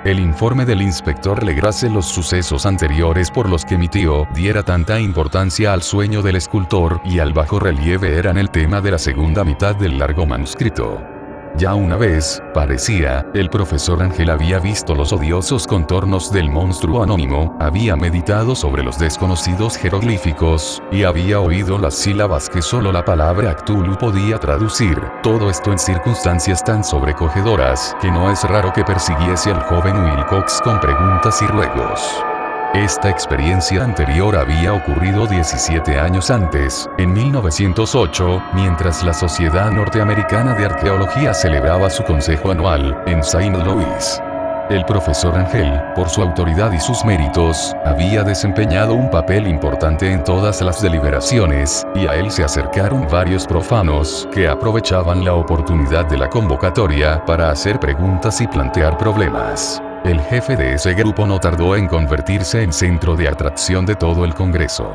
El informe del inspector Legrasse, los sucesos anteriores por los que mi tío diera tanta importancia al sueño del escultor y al bajo relieve eran el tema de la segunda mitad del largo manuscrito. Ya una vez, parecía, el profesor Ángel había visto los odiosos contornos del monstruo anónimo, había meditado sobre los desconocidos jeroglíficos, y había oído las sílabas que solo la palabra Cthulhu podía traducir, todo esto en circunstancias tan sobrecogedoras, que no es raro que persiguiese al joven Wilcox con preguntas y ruegos. Esta experiencia anterior había ocurrido 17 años antes, en 1908, mientras la Sociedad Norteamericana de Arqueología celebraba su consejo anual, en Saint Louis. El profesor Ángel, por su autoridad y sus méritos, había desempeñado un papel importante en todas las deliberaciones, y a él se acercaron varios profanos, que aprovechaban la oportunidad de la convocatoria para hacer preguntas y plantear problemas. El jefe de ese grupo no tardó en convertirse en centro de atracción de todo el Congreso.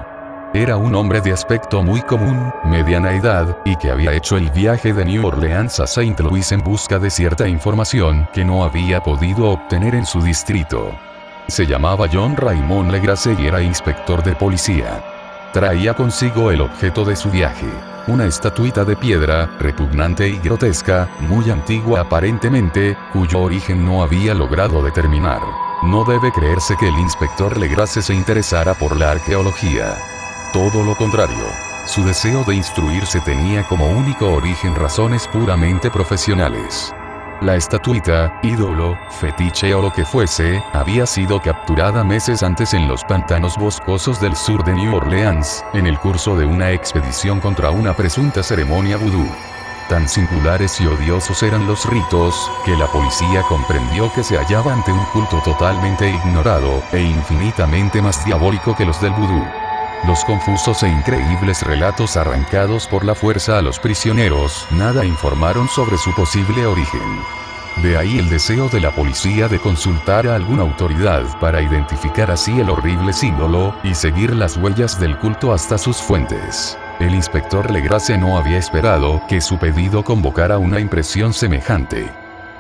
Era un hombre de aspecto muy común, mediana edad, y que había hecho el viaje de New Orleans a Saint Louis en busca de cierta información que no había podido obtener en su distrito. Se llamaba John Raymond Legrasse y era inspector de policía. Traía consigo el objeto de su viaje. Una estatuita de piedra, repugnante y grotesca, muy antigua aparentemente, cuyo origen no había logrado determinar. No debe creerse que el inspector Legrasse se interesara por la arqueología. Todo lo contrario. Su deseo de instruirse tenía como único origen razones puramente profesionales. La estatuita, ídolo, fetiche o lo que fuese, había sido capturada meses antes en los pantanos boscosos del sur de New Orleans, en el curso de una expedición contra una presunta ceremonia vudú. Tan singulares y odiosos eran los ritos, que la policía comprendió que se hallaba ante un culto totalmente ignorado, e infinitamente más diabólico que los del vudú. Los confusos e increíbles relatos arrancados por la fuerza a los prisioneros nada informaron sobre su posible origen. De ahí el deseo de la policía de consultar a alguna autoridad para identificar así el horrible símbolo y seguir las huellas del culto hasta sus fuentes. El inspector Legrasse no había esperado que su pedido convocara una impresión semejante.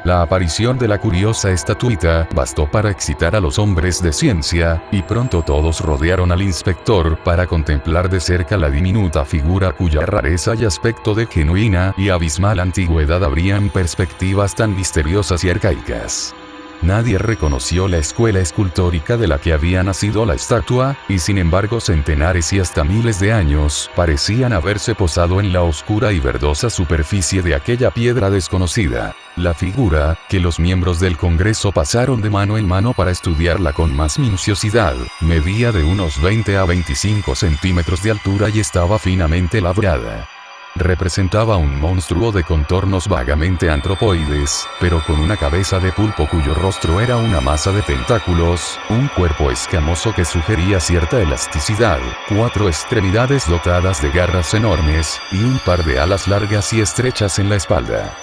La aparición de la curiosa estatuita bastó para excitar a los hombres de ciencia, y pronto todos rodearon al inspector para contemplar de cerca la diminuta figura cuya rareza y aspecto de genuina y abismal antigüedad abrían perspectivas tan misteriosas y arcaicas. Nadie reconoció la escuela escultórica de la que había nacido la estatua, y sin embargo centenares y hasta miles de años parecían haberse posado en la oscura y verdosa superficie de aquella piedra desconocida. La figura, que los miembros del Congreso pasaron de mano en mano para estudiarla con más minuciosidad, medía de unos 20 a 25 centímetros de altura y estaba finamente labrada. Representaba un monstruo de contornos vagamente antropoides, pero con una cabeza de pulpo cuyo rostro era una masa de tentáculos, un cuerpo escamoso que sugería cierta elasticidad, 4 extremidades dotadas de garras enormes, y un par de alas largas y estrechas en la espalda.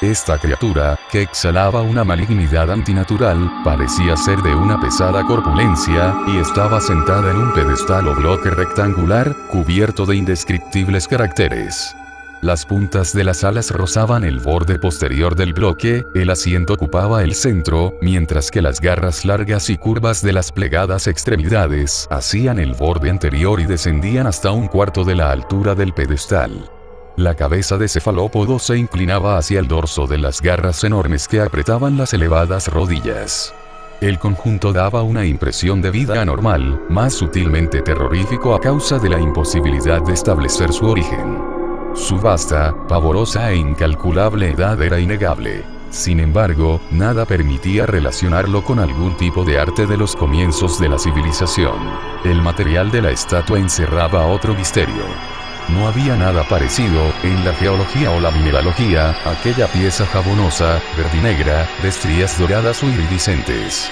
Esta criatura, que exhalaba una malignidad antinatural, parecía ser de una pesada corpulencia, y estaba sentada en un pedestal o bloque rectangular, cubierto de indescriptibles caracteres. Las puntas de las alas rozaban el borde posterior del bloque, el asiento ocupaba el centro, mientras que las garras largas y curvas de las plegadas extremidades hacían el borde anterior y descendían hasta un cuarto de la altura del pedestal. La cabeza de cefalópodo se inclinaba hacia el dorso de las garras enormes que apretaban las elevadas rodillas. El conjunto daba una impresión de vida anormal, más sutilmente terrorífico a causa de la imposibilidad de establecer su origen. Su vasta, pavorosa e incalculable edad era innegable. Sin embargo, nada permitía relacionarlo con algún tipo de arte de los comienzos de la civilización. El material de la estatua encerraba otro misterio. No había nada parecido, en la geología o la mineralogía, aquella pieza jabonosa, verdinegra, de estrías doradas o iridiscentes.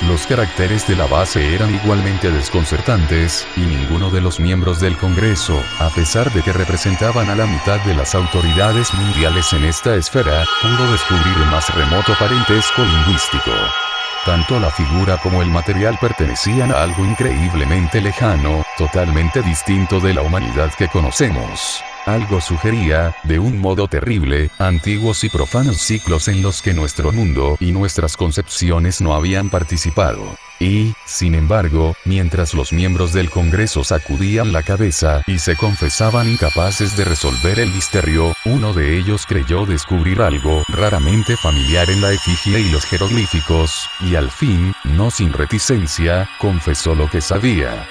Los caracteres de la base eran igualmente desconcertantes, y ninguno de los miembros del Congreso, a pesar de que representaban a la mitad de las autoridades mundiales en esta esfera, pudo descubrir el más remoto parentesco lingüístico. Tanto la figura como el material pertenecían a algo increíblemente lejano, totalmente distinto de la humanidad que conocemos. Algo sugería, de un modo terrible, antiguos y profanos ciclos en los que nuestro mundo y nuestras concepciones no habían participado. Y, sin embargo, mientras los miembros del Congreso sacudían la cabeza y se confesaban incapaces de resolver el misterio, uno de ellos creyó descubrir algo raramente familiar en la efigie y los jeroglíficos, y al fin, no sin reticencia, confesó lo que sabía.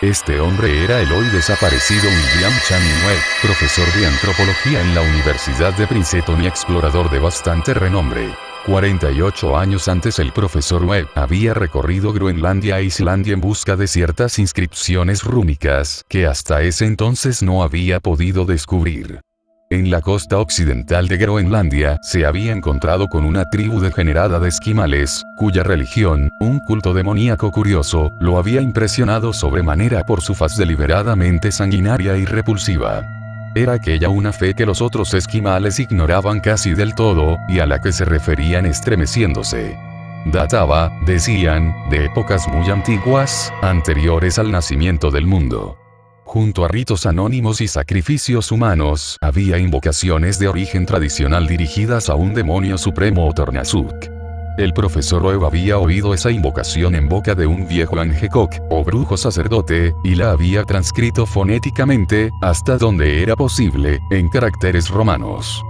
Este hombre era el hoy desaparecido William Channing Webb, profesor de antropología en la Universidad de Princeton y explorador de bastante renombre. 48 años antes el profesor Webb había recorrido Groenlandia e Islandia en busca de ciertas inscripciones rúnicas que hasta ese entonces no había podido descubrir. En la costa occidental de Groenlandia se había encontrado con una tribu degenerada de esquimales, cuya religión, un culto demoníaco curioso, lo había impresionado sobremanera por su faz deliberadamente sanguinaria y repulsiva. Era aquella una fe que los otros esquimales ignoraban casi del todo, y a la que se referían estremeciéndose. Databa, decían, de épocas muy antiguas, anteriores al nacimiento del mundo. Junto a ritos anónimos y sacrificios humanos, había invocaciones de origen tradicional dirigidas a un demonio supremo o Tornasuk. El profesor Webb había oído esa invocación en boca de un viejo Angekok, o brujo sacerdote, y la había transcrito fonéticamente, hasta donde era posible, en caracteres romanos.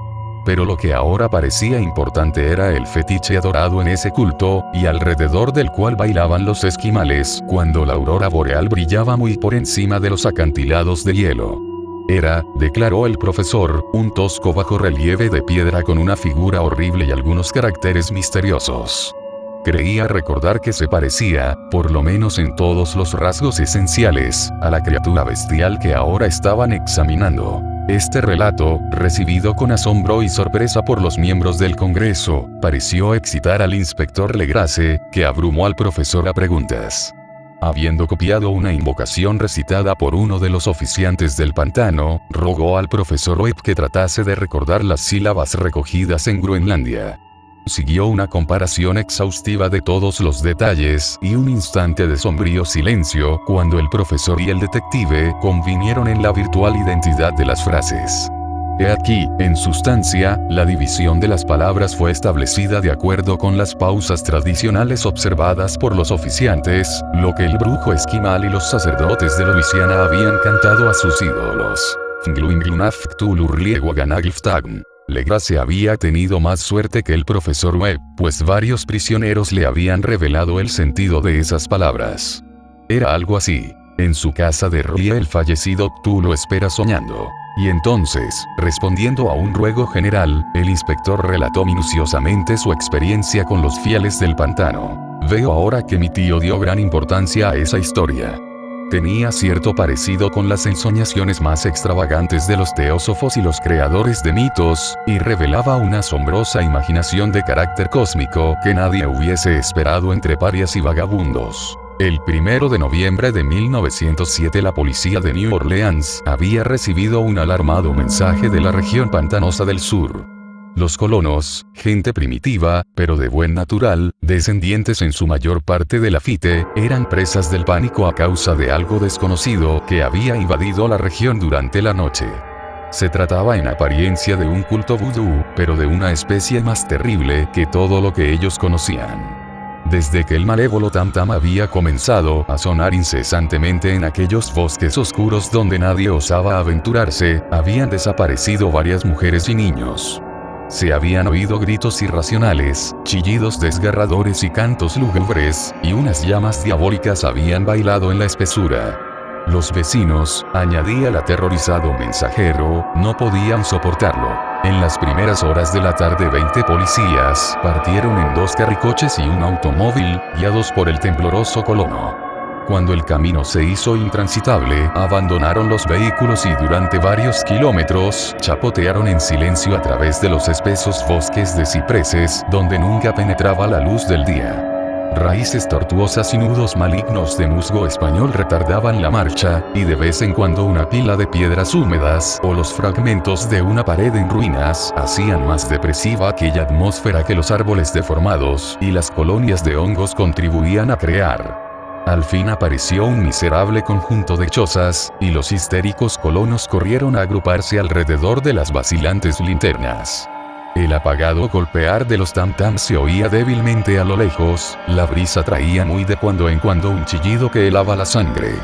Pero lo que ahora parecía importante era el fetiche adorado en ese culto, y alrededor del cual bailaban los esquimales, cuando la aurora boreal brillaba muy por encima de los acantilados de hielo. Era, declaró el profesor, un tosco bajorrelieve de piedra con una figura horrible y algunos caracteres misteriosos. Creía recordar que se parecía, por lo menos en todos los rasgos esenciales, a la criatura bestial que ahora estaban examinando. Este relato, recibido con asombro y sorpresa por los miembros del Congreso, pareció excitar al inspector Legrasse, que abrumó al profesor a preguntas. Habiendo copiado una invocación recitada por uno de los oficiantes del pantano, rogó al profesor Webb que tratase de recordar las sílabas recogidas en Groenlandia. Siguió una comparación exhaustiva de todos los detalles, y un instante de sombrío silencio, cuando el profesor y el detective convinieron en la virtual identidad de las frases. He aquí, en sustancia, la división de las palabras fue establecida de acuerdo con las pausas tradicionales observadas por los oficiantes, lo que el brujo esquimal y los sacerdotes de Luisiana habían cantado a sus ídolos. Legrasse había tenido más suerte que el profesor Webb, pues varios prisioneros le habían revelado el sentido de esas palabras. Era algo así: en su casa de Rie el fallecido Cthulhu lo espera soñando. Y entonces, respondiendo a un ruego general, el inspector relató minuciosamente su experiencia con los fieles del pantano. Veo ahora que mi tío dio gran importancia a esa historia. Tenía cierto parecido con las ensoñaciones más extravagantes de los teósofos y los creadores de mitos, y revelaba una asombrosa imaginación de carácter cósmico que nadie hubiese esperado entre parias y vagabundos. El 1 de noviembre de 1907 la policía de New Orleans había recibido un alarmado mensaje de la región pantanosa del sur. Los colonos, gente primitiva, pero de buen natural, descendientes en su mayor parte de Lafite, eran presas del pánico a causa de algo desconocido que había invadido la región durante la noche. Se trataba en apariencia de un culto vudú, pero de una especie más terrible que todo lo que ellos conocían. Desde que el malévolo tam-tam había comenzado a sonar incesantemente en aquellos bosques oscuros donde nadie osaba aventurarse, habían desaparecido varias mujeres y niños. Se habían oído gritos irracionales, chillidos desgarradores y cantos lúgubres, y unas llamas diabólicas habían bailado en la espesura. Los vecinos, añadía el aterrorizado mensajero, no podían soportarlo. En las primeras horas de la tarde 20 policías partieron en 2 carricoches y un automóvil, guiados por el tembloroso colono. Cuando el camino se hizo intransitable, abandonaron los vehículos y durante varios kilómetros, chapotearon en silencio a través de los espesos bosques de cipreses, donde nunca penetraba la luz del día. Raíces tortuosas y nudos malignos de musgo español retardaban la marcha, y de vez en cuando una pila de piedras húmedas o los fragmentos de una pared en ruinas hacían más depresiva aquella atmósfera que los árboles deformados y las colonias de hongos contribuían a crear. Al fin apareció un miserable conjunto de chozas, y los histéricos colonos corrieron a agruparse alrededor de las vacilantes linternas. El apagado golpear de los tam-tams se oía débilmente a lo lejos, la brisa traía muy de cuando en cuando un chillido que helaba la sangre.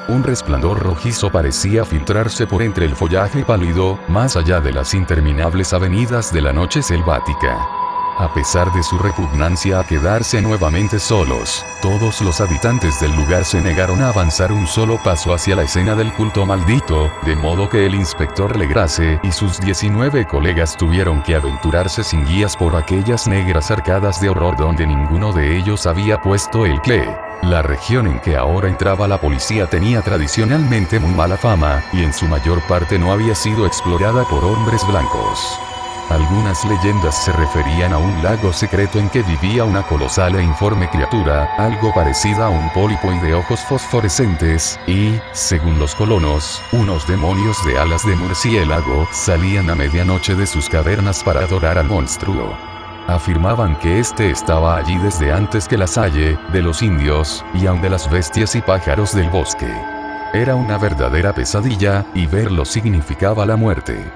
Un resplandor rojizo parecía filtrarse por entre el follaje pálido, más allá de las interminables avenidas de la noche selvática. A pesar de su repugnancia a quedarse nuevamente solos, todos los habitantes del lugar se negaron a avanzar un solo paso hacia la escena del culto maldito, de modo que el inspector Legrasse y sus 19 colegas tuvieron que aventurarse sin guías por aquellas negras arcadas de horror donde ninguno de ellos había puesto el pie. La región en que ahora entraba la policía tenía tradicionalmente muy mala fama, y en su mayor parte no había sido explorada por hombres blancos. Algunas leyendas se referían a un lago secreto en que vivía una colosal e informe criatura, algo parecida a un pólipo y de ojos fosforescentes, y, según los colonos, unos demonios de alas de murciélago salían a medianoche de sus cavernas para adorar al monstruo. Afirmaban que este estaba allí desde antes que la Salle, de los indios, y aun de las bestias y pájaros del bosque. Era una verdadera pesadilla, y verlo significaba la muerte.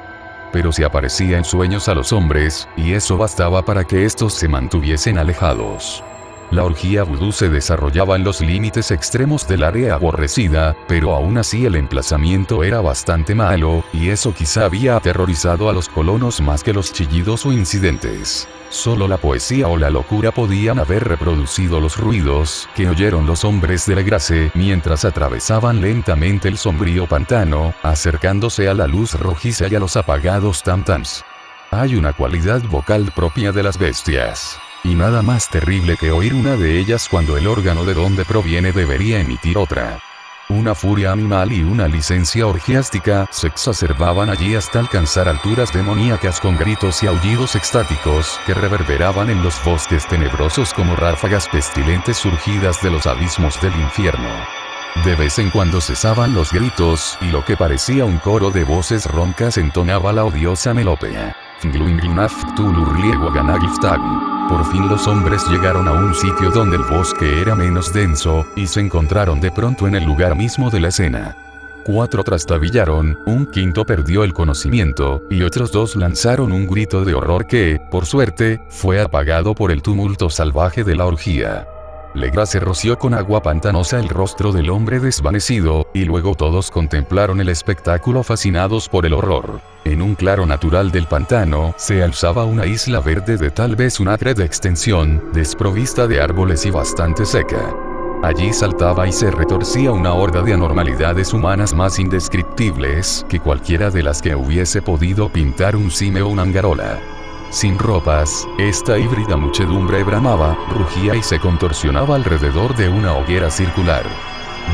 Pero se aparecía en sueños a los hombres, y eso bastaba para que estos se mantuviesen alejados. La orgía vudú se desarrollaba en los límites extremos del área aborrecida, pero aún así el emplazamiento era bastante malo, y eso quizá había aterrorizado a los colonos más que los chillidos o incidentes. Solo la poesía o la locura podían haber reproducido los ruidos que oyeron los hombres de Legrasse mientras atravesaban lentamente el sombrío pantano, acercándose a la luz rojiza y a los apagados tam-tams. Hay una cualidad vocal propia de las bestias. Y nada más terrible que oír una de ellas cuando el órgano de donde proviene debería emitir otra. Una furia animal y una licencia orgiástica se exacerbaban allí hasta alcanzar alturas demoníacas con gritos y aullidos extáticos que reverberaban en los bosques tenebrosos como ráfagas pestilentes surgidas de los abismos del infierno. De vez en cuando cesaban los gritos y lo que parecía un coro de voces roncas entonaba la odiosa melopea. Por fin los hombres llegaron a un sitio donde el bosque era menos denso, y se encontraron de pronto en el lugar mismo de la escena. 4 trastabillaron, un quinto perdió el conocimiento, y otros 2 lanzaron un grito de horror que, por suerte, fue apagado por el tumulto salvaje de la orgía. Legrasse roció con agua pantanosa el rostro del hombre desvanecido, y luego todos contemplaron el espectáculo fascinados por el horror. En un claro natural del pantano, se alzaba una isla verde de tal vez un acre de extensión, desprovista de árboles y bastante seca. Allí saltaba y se retorcía una horda de anormalidades humanas más indescriptibles que cualquiera de las que hubiese podido pintar un cime o una angarola. Sin ropas, esta híbrida muchedumbre bramaba, rugía y se contorsionaba alrededor de una hoguera circular.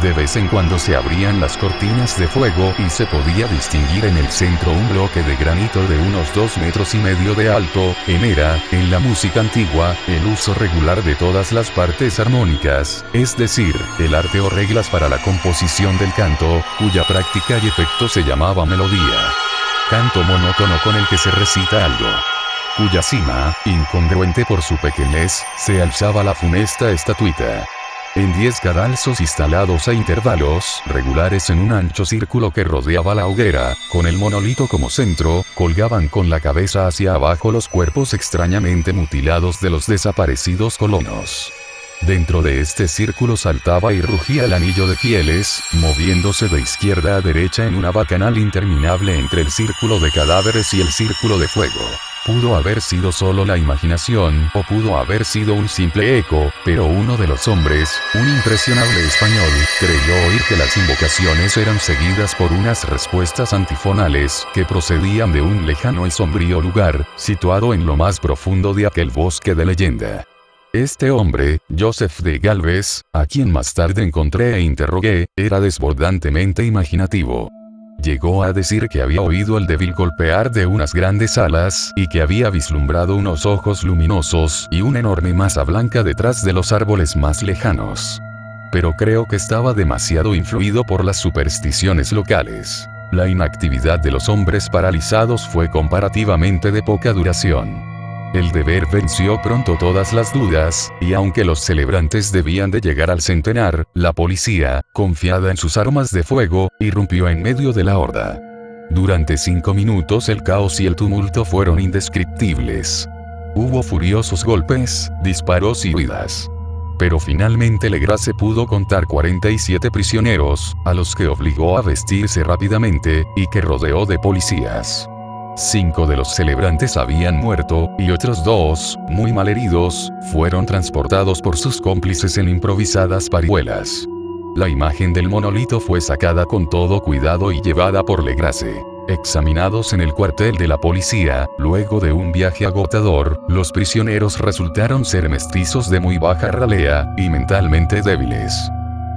De vez en cuando se abrían las cortinas de fuego y se podía distinguir en el centro un bloque de granito de unos 2,5 metros de alto. Era, en la música antigua, el uso regular de todas las partes armónicas, es decir, el arte o reglas para la composición del canto, cuya práctica y efecto se llamaba melodía. Canto monótono con el que se recita algo. Cuya cima, incongruente por su pequeñez, se alzaba la funesta estatuita. En 10 cadalsos instalados a intervalos regulares en un ancho círculo que rodeaba la hoguera, con el monolito como centro, colgaban con la cabeza hacia abajo los cuerpos extrañamente mutilados de los desaparecidos colonos. Dentro de este círculo saltaba y rugía el anillo de fieles, moviéndose de izquierda a derecha en una bacanal interminable entre el círculo de cadáveres y el círculo de fuego. Pudo haber sido solo la imaginación, o pudo haber sido un simple eco, pero uno de los hombres, un impresionable español, creyó oír que las invocaciones eran seguidas por unas respuestas antifonales, que procedían de un lejano y sombrío lugar, situado en lo más profundo de aquel bosque de leyenda. Este hombre, Joseph de Galvez, a quien más tarde encontré e interrogué, era desbordantemente imaginativo. Llegó a decir que había oído el débil golpear de unas grandes alas, y que había vislumbrado unos ojos luminosos y una enorme masa blanca detrás de los árboles más lejanos. Pero creo que estaba demasiado influido por las supersticiones locales. La inactividad de los hombres paralizados fue comparativamente de poca duración. El deber venció pronto todas las dudas, y aunque los celebrantes debían de llegar al centenar, la policía, confiada en sus armas de fuego, irrumpió en medio de la horda. Durante 5 minutos el caos y el tumulto fueron indescriptibles. Hubo furiosos golpes, disparos y huidas. Pero finalmente Legrasse pudo contar 47 prisioneros, a los que obligó a vestirse rápidamente, y que rodeó de policías. 5 de los celebrantes habían muerto, y otros 2, muy malheridos, fueron transportados por sus cómplices en improvisadas parihuelas. La imagen del monolito fue sacada con todo cuidado y llevada por Legrasse. Examinados en el cuartel de la policía, luego de un viaje agotador, los prisioneros resultaron ser mestizos de muy baja ralea, y mentalmente débiles.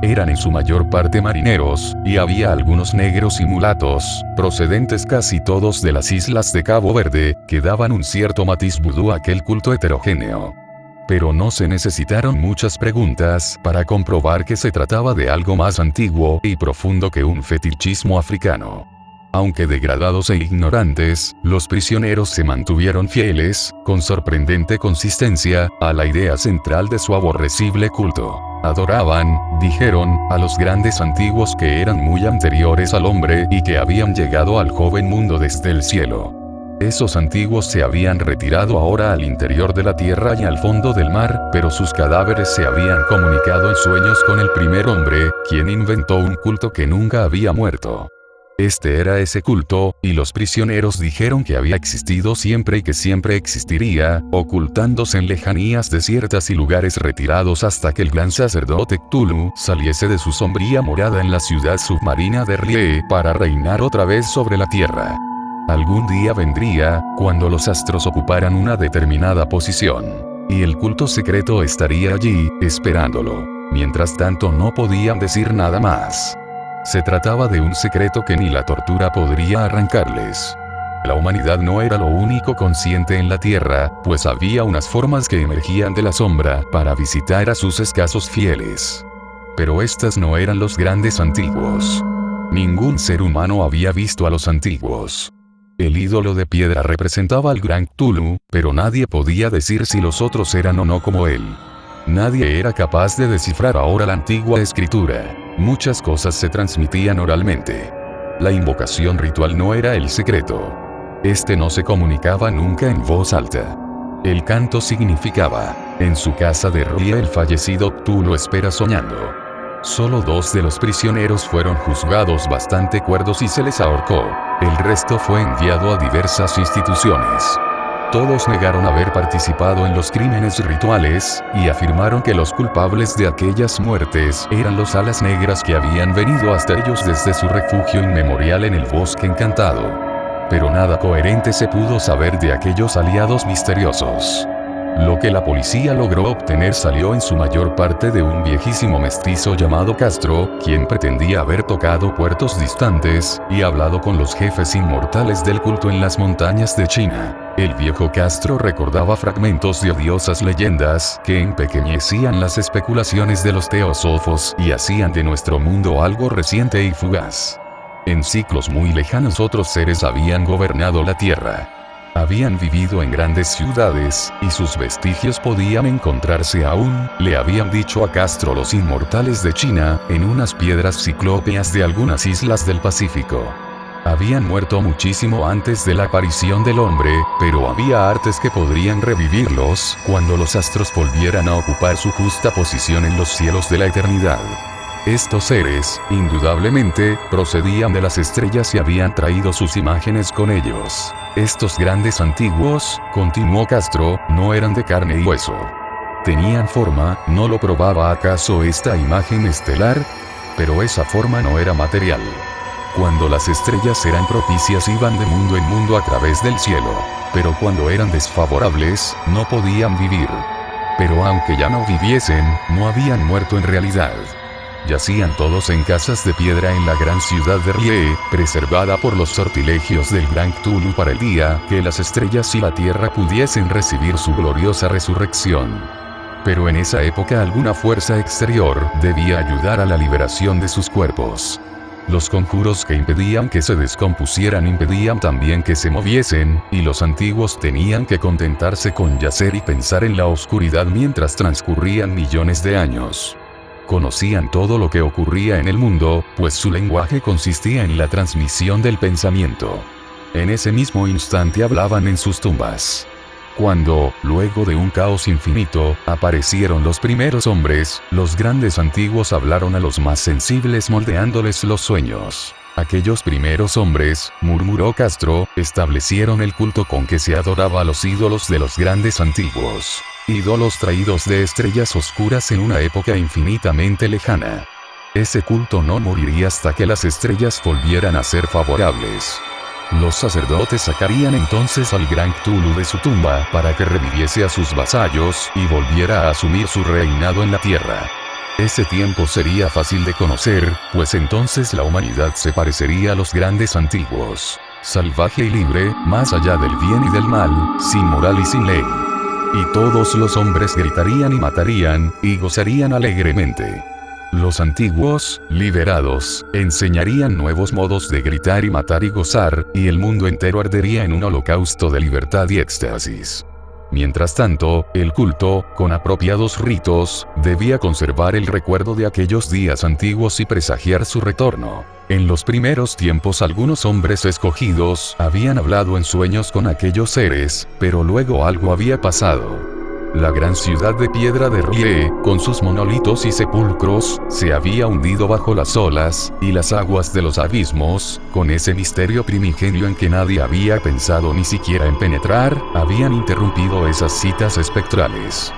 Eran en su mayor parte marineros, y había algunos negros y mulatos, procedentes casi todos de las islas de Cabo Verde, que daban un cierto matiz vudú a aquel culto heterogéneo. Pero no se necesitaron muchas preguntas para comprobar que se trataba de algo más antiguo y profundo que un fetichismo africano. Aunque degradados e ignorantes, los prisioneros se mantuvieron fieles, con sorprendente consistencia, a la idea central de su aborrecible culto. Adoraban, dijeron, a los grandes antiguos que eran muy anteriores al hombre y que habían llegado al joven mundo desde el cielo. Esos antiguos se habían retirado ahora al interior de la tierra y al fondo del mar, pero sus cadáveres se habían comunicado en sueños con el primer hombre, quien inventó un culto que nunca había muerto. Este era ese culto, y los prisioneros dijeron que había existido siempre y que siempre existiría, ocultándose en lejanías desiertas y lugares retirados hasta que el gran sacerdote Cthulhu saliese de su sombría morada en la ciudad submarina de R'lyeh para reinar otra vez sobre la tierra. Algún día vendría, cuando los astros ocuparan una determinada posición, y el culto secreto estaría allí, esperándolo. Mientras tanto no podían decir nada más. Se trataba de un secreto que ni la tortura podría arrancarles. La humanidad no era lo único consciente en la Tierra, pues había unas formas que emergían de la sombra para visitar a sus escasos fieles. Pero estas no eran los grandes antiguos. Ningún ser humano había visto a los antiguos. El ídolo de piedra representaba al gran Cthulhu, pero nadie podía decir si los otros eran o no como él. Nadie era capaz de descifrar ahora la antigua escritura. Muchas cosas se transmitían oralmente. La invocación ritual no era el secreto. Este no se comunicaba nunca en voz alta. El canto significaba: en su casa de R'lyeh el fallecido Cthulhu espera soñando. Solo 2 de los prisioneros fueron juzgados bastante cuerdos y se les ahorcó. El resto fue enviado a diversas instituciones. Todos negaron haber participado en los crímenes rituales, y afirmaron que los culpables de aquellas muertes eran los alas negras que habían venido hasta ellos desde su refugio inmemorial en el bosque encantado. Pero nada coherente se pudo saber de aquellos aliados misteriosos. Lo que la policía logró obtener salió en su mayor parte de un viejísimo mestizo llamado Castro, quien pretendía haber tocado puertos distantes, y hablado con los jefes inmortales del culto en las montañas de China. El viejo Castro recordaba fragmentos de odiosas leyendas, que empequeñecían las especulaciones de los teósofos y hacían de nuestro mundo algo reciente y fugaz. En ciclos muy lejanos otros seres habían gobernado la tierra. Habían vivido en grandes ciudades, y sus vestigios podían encontrarse aún, le habían dicho a Castro los inmortales de China, en unas piedras ciclópeas de algunas islas del Pacífico. Habían muerto muchísimo antes de la aparición del hombre, pero había artes que podrían revivirlos, cuando los astros volvieran a ocupar su justa posición en los cielos de la eternidad. Estos seres, indudablemente, procedían de las estrellas y habían traído sus imágenes con ellos. Estos grandes antiguos, continuó Castro, no eran de carne y hueso. Tenían forma, ¿no lo probaba acaso esta imagen estelar? Pero esa forma no era material. Cuando las estrellas eran propicias iban de mundo en mundo a través del cielo. Pero cuando eran desfavorables, no podían vivir. Pero aunque ya no viviesen, no habían muerto en realidad. Yacían todos en casas de piedra en la gran ciudad de R'lyeh, preservada por los sortilegios del gran Cthulhu para el día que las estrellas y la tierra pudiesen recibir su gloriosa resurrección. Pero en esa época alguna fuerza exterior debía ayudar a la liberación de sus cuerpos. Los conjuros que impedían que se descompusieran impedían también que se moviesen, y los antiguos tenían que contentarse con yacer y pensar en la oscuridad mientras transcurrían millones de años. Conocían todo lo que ocurría en el mundo, pues su lenguaje consistía en la transmisión del pensamiento. En ese mismo instante hablaban en sus tumbas. Cuando, luego de un caos infinito, aparecieron los primeros hombres, los grandes antiguos hablaron a los más sensibles moldeándoles los sueños. Aquellos primeros hombres, murmuró Castro, establecieron el culto con que se adoraba a los ídolos de los grandes antiguos. Ídolos traídos de estrellas oscuras en una época infinitamente lejana. Ese culto no moriría hasta que las estrellas volvieran a ser favorables. Los sacerdotes sacarían entonces al gran Cthulhu de su tumba para que reviviese a sus vasallos y volviera a asumir su reinado en la tierra. Ese tiempo sería fácil de conocer, pues entonces la humanidad se parecería a los grandes antiguos. Salvaje y libre, más allá del bien y del mal, sin moral y sin ley. Y todos los hombres gritarían y matarían, y gozarían alegremente. Los antiguos, liberados, enseñarían nuevos modos de gritar y matar y gozar, y el mundo entero ardería en un holocausto de libertad y éxtasis. Mientras tanto, el culto, con apropiados ritos, debía conservar el recuerdo de aquellos días antiguos y presagiar su retorno. En los primeros tiempos algunos hombres escogidos habían hablado en sueños con aquellos seres, pero luego algo había pasado. La gran ciudad de piedra de Rie, con sus monolitos y sepulcros, se había hundido bajo las olas, y las aguas de los abismos, con ese misterio primigenio en que nadie había pensado ni siquiera en penetrar, habían interrumpido esas citas espectrales.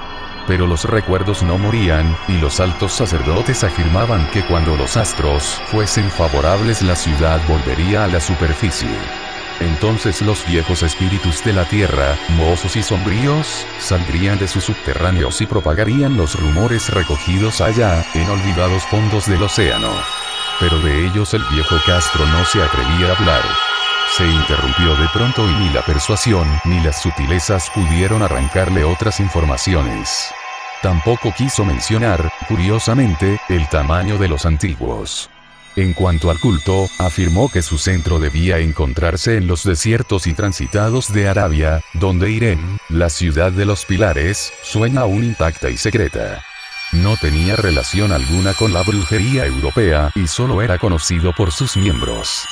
Pero los recuerdos no morían, y los altos sacerdotes afirmaban que cuando los astros fuesen favorables la ciudad volvería a la superficie. Entonces los viejos espíritus de la tierra, mozos y sombríos, saldrían de sus subterráneos y propagarían los rumores recogidos allá, en olvidados fondos del océano. Pero de ellos el viejo Castro no se atrevía a hablar. Se interrumpió de pronto y ni la persuasión ni las sutilezas pudieron arrancarle otras informaciones. Tampoco quiso mencionar, curiosamente, el tamaño de los antiguos. En cuanto al culto, afirmó que su centro debía encontrarse en los desiertos y transitados de Arabia, donde Irem, la ciudad de los pilares, suena aún intacta y secreta. No tenía relación alguna con la brujería europea y solo era conocido por sus miembros.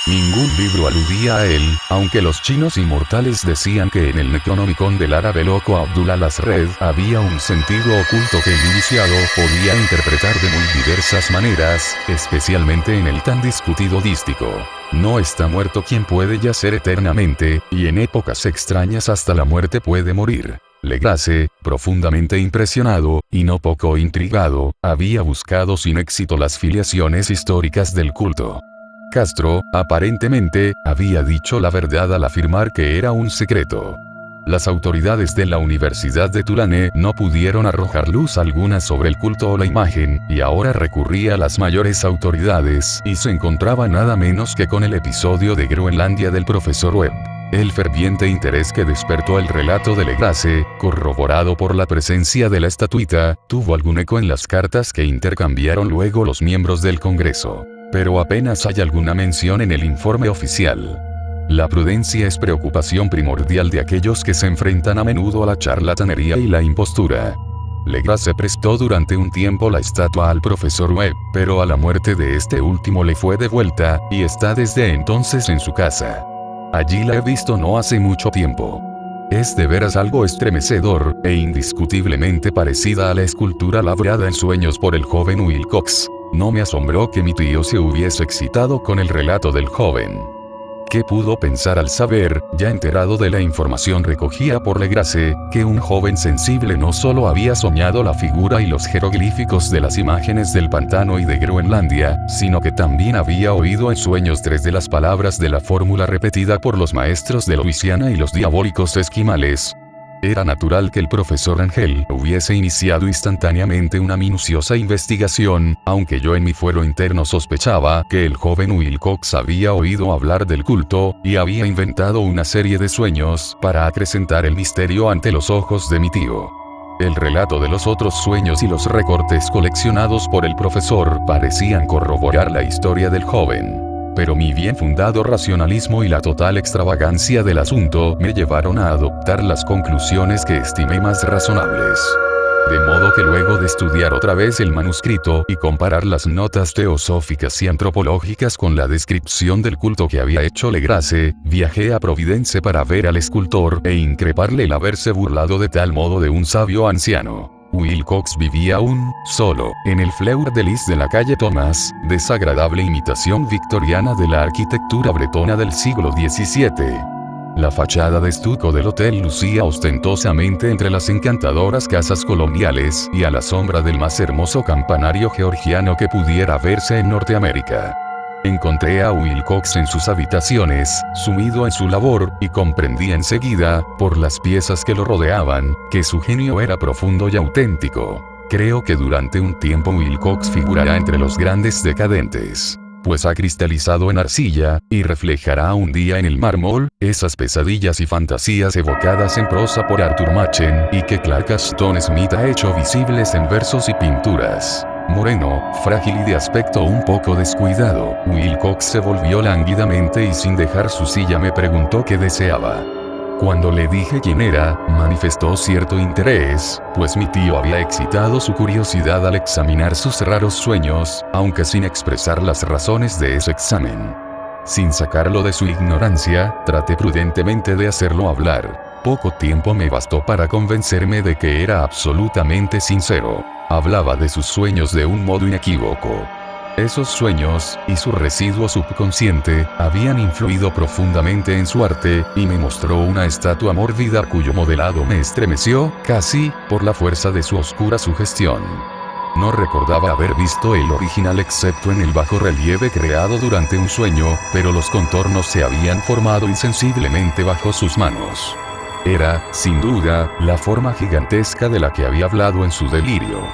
Ningún libro aludía a él, aunque los chinos inmortales decían que en el Necronomicon del árabe loco Abdul al-Azred había un sentido oculto que el iniciado podía interpretar de muy diversas maneras, especialmente en el tan discutido dístico. No está muerto quien puede yacer eternamente, y en épocas extrañas hasta la muerte puede morir. Legrasse, profundamente impresionado, y no poco intrigado, había buscado sin éxito las filiaciones históricas del culto. Castro, aparentemente, había dicho la verdad al afirmar que era un secreto. Las autoridades de la Universidad de Tulane no pudieron arrojar luz alguna sobre el culto o la imagen, y ahora recurría a las mayores autoridades, y se encontraba nada menos que con el episodio de Groenlandia del profesor Webb. El ferviente interés que despertó el relato de Legrasse, corroborado por la presencia de la estatuita, tuvo algún eco en las cartas que intercambiaron luego los miembros del Congreso. Pero apenas hay alguna mención en el informe oficial. La prudencia es preocupación primordial de aquellos que se enfrentan a menudo a la charlatanería y la impostura. Legrasse prestó durante un tiempo la estatua al profesor Webb, pero a la muerte de este último le fue devuelta, y está desde entonces en su casa. Allí la he visto no hace mucho tiempo. Es de veras algo estremecedor, e indiscutiblemente parecida a la escultura labrada en sueños por el joven Wilcox. No me asombró que mi tío se hubiese excitado con el relato del joven. ¿Qué pudo pensar al saber, ya enterado de la información recogida por Legrasse, que un joven sensible no solo había soñado la figura y los jeroglíficos de las imágenes del pantano y de Groenlandia, sino que también había oído en sueños 3 de las palabras de la fórmula repetida por los maestros de Luisiana y los diabólicos esquimales? Era natural que el profesor Angel hubiese iniciado instantáneamente una minuciosa investigación, aunque yo en mi fuero interno sospechaba que el joven Wilcox había oído hablar del culto, y había inventado una serie de sueños para acrecentar el misterio ante los ojos de mi tío. El relato de los otros sueños y los recortes coleccionados por el profesor parecían corroborar la historia del joven. Pero mi bien fundado racionalismo y la total extravagancia del asunto me llevaron a adoptar las conclusiones que estimé más razonables. De modo que luego de estudiar otra vez el manuscrito y comparar las notas teosóficas y antropológicas con la descripción del culto que había hecho Legrasse, viajé a Providence para ver al escultor e increparle el haberse burlado de tal modo de un sabio anciano. Wilcox vivía aún, solo, en el Fleur de Lis de la calle Thomas, desagradable imitación victoriana de la arquitectura bretona del siglo XVII. La fachada de estuco del hotel lucía ostentosamente entre las encantadoras casas coloniales y a la sombra del más hermoso campanario georgiano que pudiera verse en Norteamérica. Encontré a Wilcox en sus habitaciones, sumido en su labor, y comprendí enseguida, por las piezas que lo rodeaban, que su genio era profundo y auténtico. Creo que durante un tiempo Wilcox figurará entre los grandes decadentes, pues ha cristalizado en arcilla, y reflejará un día en el mármol, esas pesadillas y fantasías evocadas en prosa por Arthur Machen, y que Clark Ashton Smith ha hecho visibles en versos y pinturas. Moreno, frágil y de aspecto un poco descuidado, Wilcox se volvió lánguidamente y sin dejar su silla me preguntó qué deseaba. Cuando le dije quién era, manifestó cierto interés, pues mi tío había excitado su curiosidad al examinar sus raros sueños, aunque sin expresar las razones de ese examen. Sin sacarlo de su ignorancia, traté prudentemente de hacerlo hablar. Poco tiempo me bastó para convencerme de que era absolutamente sincero. Hablaba de sus sueños de un modo inequívoco. Esos sueños, y su residuo subconsciente, habían influido profundamente en su arte, y me mostró una estatua mórbida cuyo modelado me estremeció, casi, por la fuerza de su oscura sugestión. No recordaba haber visto el original excepto en el bajorrelieve creado durante un sueño, pero los contornos se habían formado insensiblemente bajo sus manos. Era, sin duda, la forma gigantesca de la que había hablado en su delirio.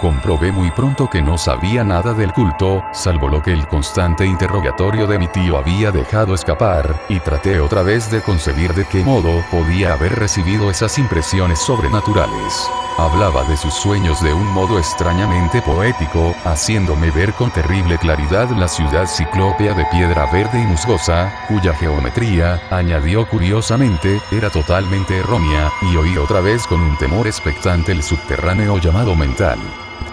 Comprobé muy pronto que no sabía nada del culto, salvo lo que el constante interrogatorio de mi tío había dejado escapar, y traté otra vez de concebir de qué modo podía haber recibido esas impresiones sobrenaturales. Hablaba de sus sueños de un modo extrañamente poético, haciéndome ver con terrible claridad la ciudad ciclópea de piedra verde y musgosa, cuya geometría, añadió curiosamente, era totalmente errónea, y oí otra vez con un temor expectante el subterráneo llamado mental.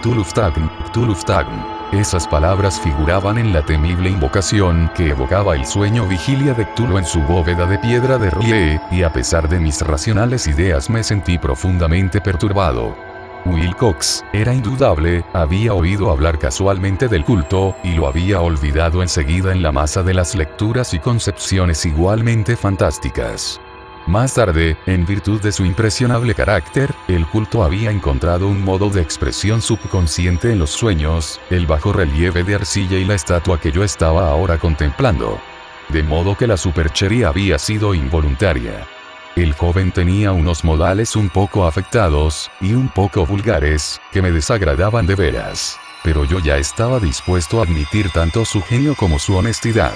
Cthulhuftagn, Cthulhuftagn. Esas palabras figuraban en la temible invocación que evocaba el sueño vigilia de Cthulhu en su bóveda de piedra de Rie, y a pesar de mis racionales ideas me sentí profundamente perturbado. Wilcox, era indudable, había oído hablar casualmente del culto, y lo había olvidado enseguida en la masa de las lecturas y concepciones igualmente fantásticas. Más tarde, en virtud de su impresionable carácter, el culto había encontrado un modo de expresión subconsciente en los sueños, el bajorrelieve de arcilla y la estatua que yo estaba ahora contemplando. De modo que la superchería había sido involuntaria. El joven tenía unos modales un poco afectados, y un poco vulgares, que me desagradaban de veras. Pero yo ya estaba dispuesto a admitir tanto su genio como su honestidad.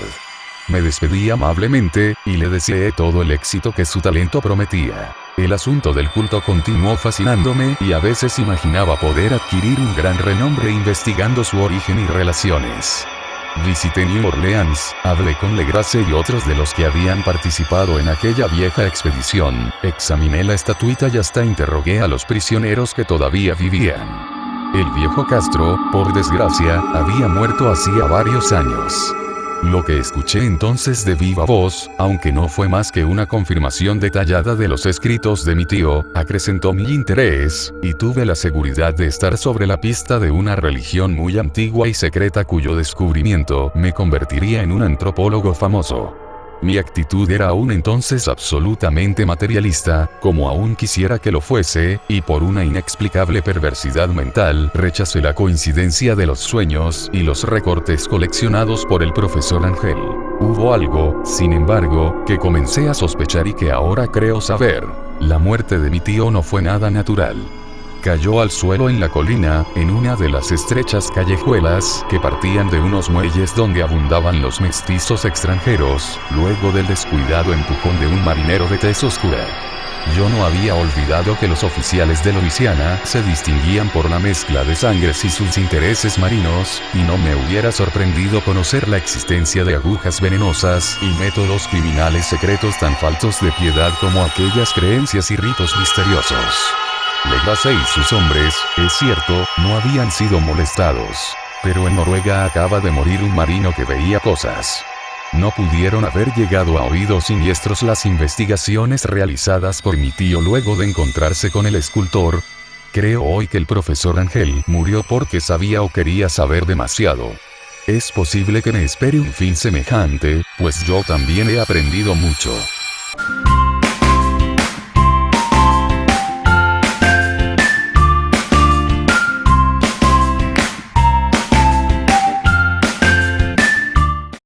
Me despedí amablemente, y le deseé todo el éxito que su talento prometía. El asunto del culto continuó fascinándome, y a veces imaginaba poder adquirir un gran renombre investigando su origen y relaciones. Visité New Orleans, hablé con Legrasse y otros de los que habían participado en aquella vieja expedición, examiné la estatuita y hasta interrogué a los prisioneros que todavía vivían. El viejo Castro, por desgracia, había muerto hacía varios años. Lo que escuché entonces de viva voz, aunque no fue más que una confirmación detallada de los escritos de mi tío, acrecentó mi interés, y tuve la seguridad de estar sobre la pista de una religión muy antigua y secreta cuyo descubrimiento me convertiría en un antropólogo famoso. Mi actitud era aún entonces absolutamente materialista, como aún quisiera que lo fuese, y por una inexplicable perversidad mental, rechacé la coincidencia de los sueños y los recortes coleccionados por el profesor Angel. Hubo algo, sin embargo, que comencé a sospechar y que ahora creo saber. La muerte de mi tío no fue nada natural. Cayó al suelo en la colina, en una de las estrechas callejuelas que partían de unos muelles donde abundaban los mestizos extranjeros, luego del descuidado empujón de un marinero de tez oscura. Yo no había olvidado que los oficiales de Louisiana se distinguían por la mezcla de sangres y sus intereses marinos, y no me hubiera sorprendido conocer la existencia de agujas venenosas y métodos criminales secretos tan faltos de piedad como aquellas creencias y ritos misteriosos. Legrasse y sus hombres, es cierto, no habían sido molestados. Pero en Noruega acaba de morir un marino que veía cosas. No pudieron haber llegado a oídos siniestros las investigaciones realizadas por mi tío luego de encontrarse con el escultor. Creo hoy que el profesor Ángel murió porque sabía o quería saber demasiado. Es posible que me espere un fin semejante, pues yo también he aprendido mucho.